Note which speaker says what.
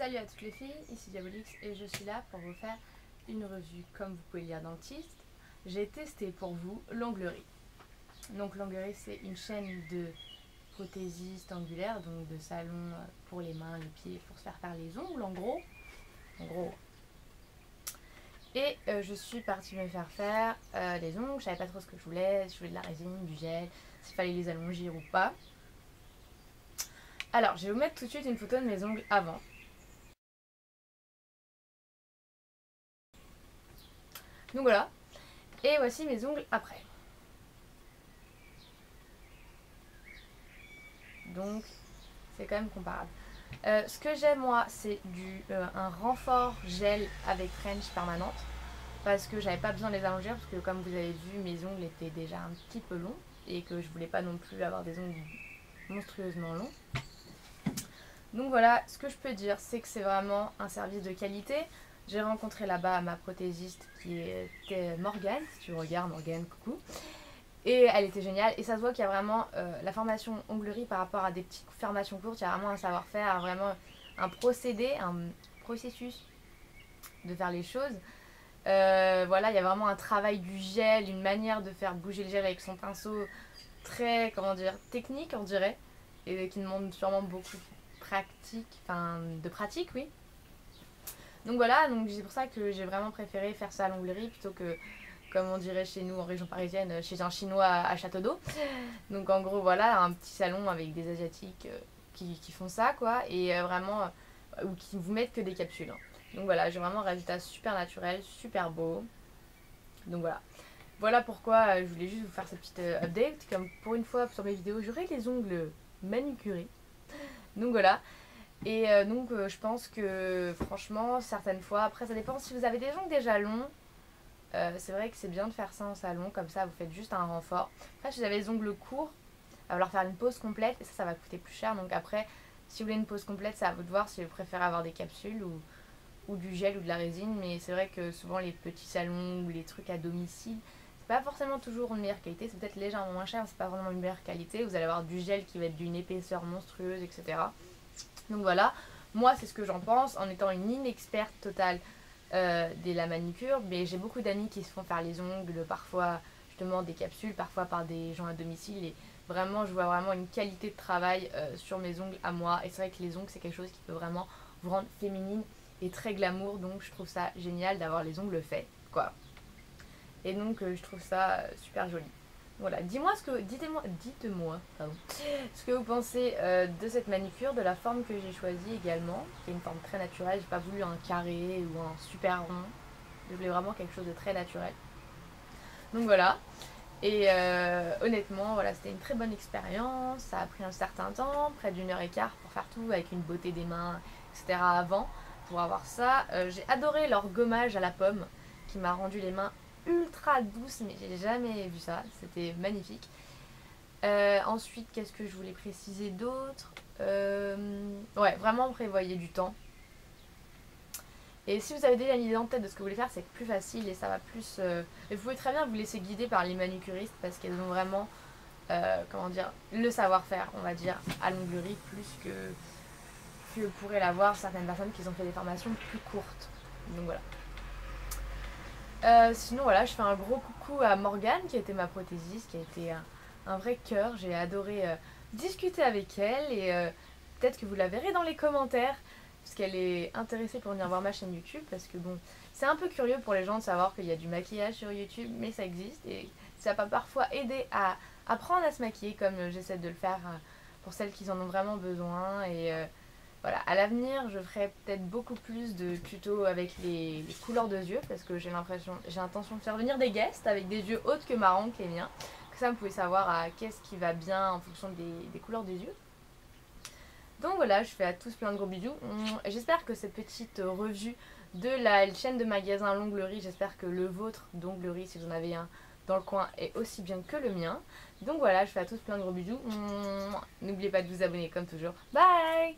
Speaker 1: Salut à toutes les filles, ici Diabolix et je suis là pour vous faire une revue. Comme vous pouvez lire dans le titre, j'ai testé pour vous l'onglerie. Donc l'onglerie, c'est une chaîne de prothésistes angulaires, donc de salons pour les mains, les pieds, pour se faire les ongles en gros. Et je suis partie me faire les ongles. Je savais pas trop ce que je voulais, si je voulais de la résine, du gel, s'il fallait les allongir ou pas. Alors je vais vous mettre tout de suite une photo de mes ongles avant. Donc voilà, et voici mes ongles après. Donc c'est quand même comparable. Ce que j'aime moi, c'est un renfort gel avec French permanente, parce que j'avais pas besoin de les allonger, parce que comme vous avez vu, mes ongles étaient déjà un petit peu longs et que je voulais pas non plus avoir des ongles monstrueusement longs. Donc voilà, ce que je peux dire, c'est que c'est vraiment un service de qualité. J'ai rencontré là-bas ma prothésiste qui était Morgane, si tu regardes Morgane, coucou. Et elle était géniale, et ça se voit qu'il y a vraiment la formation onglerie par rapport à des petites formations courtes, il y a vraiment un savoir-faire, vraiment un procédé, un processus de faire les choses. Voilà, il y a vraiment un travail du gel, une manière de faire bouger le gel avec son pinceau très, comment dire, technique on dirait, et qui demande sûrement beaucoup de pratique, oui. Donc voilà, donc c'est pour ça que j'ai vraiment préféré faire ça à l'onglerie plutôt que, comme on dirait chez nous en région parisienne, chez un chinois à Château d'Eau. Donc en gros voilà, un petit salon avec des asiatiques qui font ça quoi, et vraiment, ou qui vous mettent que des capsules. Hein. Donc voilà, j'ai vraiment un résultat super naturel, super beau. Donc voilà. Voilà pourquoi je voulais juste vous faire cette petite update. Comme pour une fois sur mes vidéos, j'aurai les ongles manucurés. Donc voilà. Et donc je pense que franchement, certaines fois, après ça dépend si vous avez des ongles déjà longs. C'est vrai que c'est bien de faire ça en salon, comme ça vous faites juste un renfort. Après si vous avez les ongles courts, il va falloir faire une pose complète et ça va coûter plus cher. Donc après, si vous voulez une pose complète, c'est à vous de voir si vous préférez avoir des capsules ou du gel ou de la résine. Mais c'est vrai que souvent les petits salons ou les trucs à domicile, c'est pas forcément toujours une meilleure qualité. C'est peut-être légèrement moins cher, c'est pas vraiment une meilleure qualité. Vous allez avoir du gel qui va être d'une épaisseur monstrueuse, etc. Donc voilà, moi c'est ce que j'en pense en étant une inexperte totale de la manicure, mais j'ai beaucoup d'amis qui se font faire les ongles, parfois justement des capsules, parfois par des gens à domicile, et vraiment je vois vraiment une qualité de travail sur mes ongles à moi, et c'est vrai que les ongles c'est quelque chose qui peut vraiment vous rendre féminine et très glamour, donc je trouve ça génial d'avoir les ongles faits, quoi. Et donc je trouve ça super joli. Voilà, dites-moi ce que vous pensez de cette manucure, de la forme que j'ai choisie également, qui est une forme très naturelle. J'ai pas voulu un carré ou un super rond. Je voulais vraiment quelque chose de très naturel. Donc voilà. Et honnêtement, voilà, c'était une très bonne expérience. Ça a pris un certain temps, près d'1 h 15 pour faire tout, avec une beauté des mains, etc. avant, pour avoir ça. J'ai adoré leur gommage à la pomme, qui m'a rendu les mains ultra douces, mais j'ai jamais vu ça. C'était magnifique. Ensuite, qu'est-ce que je voulais préciser d'autre? Ouais, vraiment prévoyez du temps. Et si vous avez déjà une idée en tête de ce que vous voulez faire, c'est plus facile et ça va plus... Et vous pouvez très bien vous laisser guider par les manucuristes parce qu'elles ont vraiment, comment dire, le savoir-faire, on va dire, à l'onglerie plus que pourraient l'avoir certaines personnes qui ont fait des formations plus courtes. Donc voilà. Sinon voilà, je fais un gros coucou à Morgane qui a été ma prothésiste, qui a été un vrai cœur. J'ai adoré discuter avec elle et peut-être que vous la verrez dans les commentaires parce qu'elle est intéressée pour venir voir ma chaîne YouTube, parce que bon, c'est un peu curieux pour les gens de savoir qu'il y a du maquillage sur YouTube, mais ça existe et ça peut parfois aider à apprendre à se maquiller comme j'essaie de le faire pour celles qui en ont vraiment besoin. Et voilà, à l'avenir, je ferai peut-être beaucoup plus de tutos avec les couleurs de yeux, parce que j'ai l'intention de faire venir des guests avec des yeux autres que marrons que les miens. Que ça, vous pouvez savoir qu'est-ce qui va bien en fonction des couleurs des yeux. Donc voilà, je fais à tous plein de gros bisous. J'espère que cette petite revue de la chaîne de magasins L'Onglerie, j'espère que le vôtre d'Onglerie, si vous en avez un dans le coin, est aussi bien que le mien. Donc voilà, je fais à tous plein de gros bisous. N'oubliez pas de vous abonner comme toujours. Bye!